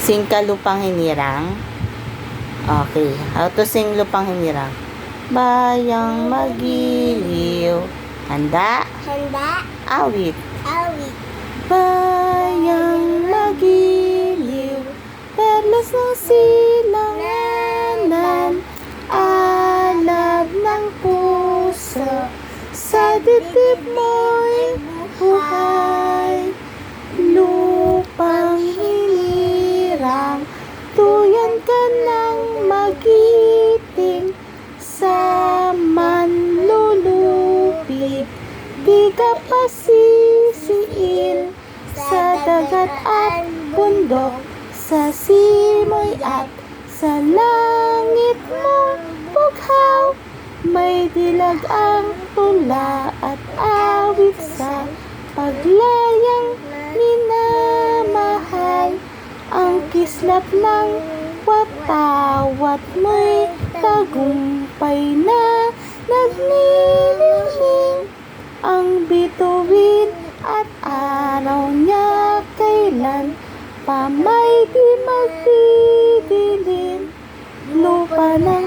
Sing ka lupang hinirang. Okay. How to sing lupang hinirang? Bayang magiliw. Handa? Handa. Awit. Awit. Bayang magiliw. Perlas ng silanganan. Alab ng puso. Sa dibdib mo'y buhay. Lupang hinirang. Tuyan ka ng magiting. Sa manlulupig. Di ka pasisiil. Sa dagat at bundok. Sa simoy at sa langit mo bughaw. May dilag ang tula at awit sa paglayang minamahal. Ang kislap ng watawat mo'y tagumpay na nagnilingning. Ang bituin at araw niya kailan pa may di magdidilim. Lupa ng